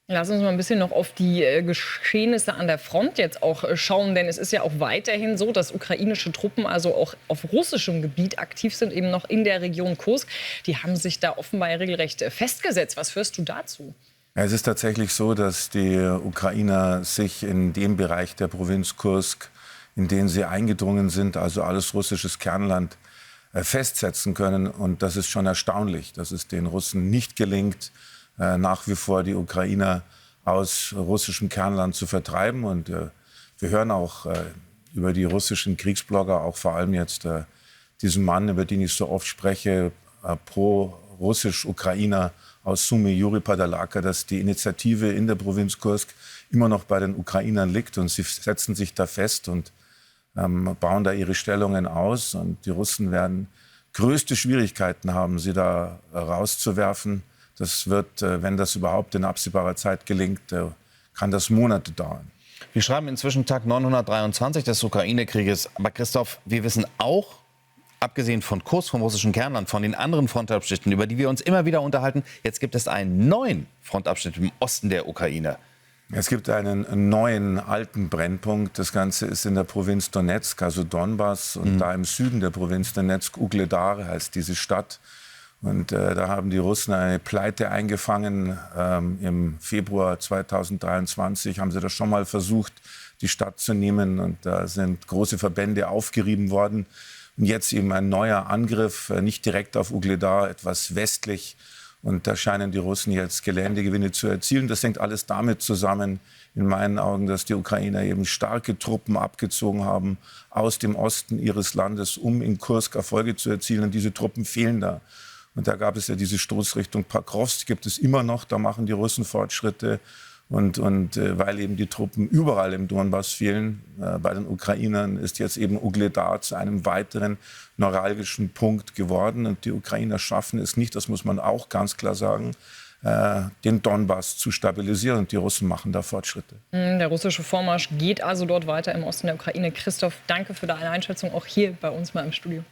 Lass uns mal ein bisschen noch auf die Geschehnisse an der Front jetzt auch schauen, denn es ist ja auch weiterhin so, dass ukrainische Truppen also auch auf russischem Gebiet aktiv sind, eben noch in der Region Kursk. Die haben sich da offenbar ja regelrecht festgesetzt. Was hörst du dazu? Ja, es ist tatsächlich so, dass die Ukrainer sich in dem Bereich der Provinz Kursk, in den sie eingedrungen sind, also alles russisches Kernland, festsetzen können. Und das ist schon erstaunlich, dass es den Russen nicht gelingt, nach wie vor die Ukrainer aus russischem Kernland zu vertreiben. Und wir hören auch über die russischen Kriegsblogger, auch vor allem jetzt diesen Mann, über den ich so oft spreche, pro-russisch-Ukrainer aus Sumy, Juri Padalaka, dass die Initiative in der Provinz Kursk immer noch bei den Ukrainern liegt. Und sie setzen sich da fest und bauen da ihre Stellungen aus. Und die Russen werden größte Schwierigkeiten haben, sie da rauszuwerfen. Das wird, wenn das überhaupt in absehbarer Zeit gelingt, kann das Monate dauern. Wir schreiben inzwischen Tag 923 des Ukraine-Krieges. Aber Christoph, wir wissen auch, abgesehen von Kursk, vom russischen Kernland, von den anderen Frontabschnitten, über die wir uns immer wieder unterhalten, jetzt gibt es einen neuen Frontabschnitt im Osten der Ukraine. Es gibt einen neuen alten Brennpunkt. Das Ganze ist in der Provinz Donezk, also Donbass. Und da im Süden der Provinz Donezk, Ugledar heißt diese Stadt. Und da haben die Russen eine Pleite eingefangen. Im Februar 2023 haben sie das schon mal versucht, die Stadt zu nehmen. Und da sind große Verbände aufgerieben worden. Und jetzt eben ein neuer Angriff, nicht direkt auf Ugledar, etwas westlich. Und da scheinen die Russen jetzt Geländegewinne zu erzielen. Das hängt alles damit zusammen, in meinen Augen, dass die Ukrainer eben starke Truppen abgezogen haben aus dem Osten ihres Landes, um in Kursk Erfolge zu erzielen. Und diese Truppen fehlen da. Und da gab es ja diese Stoßrichtung Pakrovsk, gibt es immer noch, da machen die Russen Fortschritte. Und weil eben die Truppen überall im Donbass fehlen, bei den Ukrainern ist jetzt eben Ugledar zu einem weiteren neuralgischen Punkt geworden. Und die Ukrainer schaffen es nicht, das muss man auch ganz klar sagen, den Donbass zu stabilisieren. Und die Russen machen da Fortschritte. Der russische Vormarsch geht also dort weiter im Osten der Ukraine. Christoph, danke für deine Einschätzung, auch hier bei uns mal im Studio.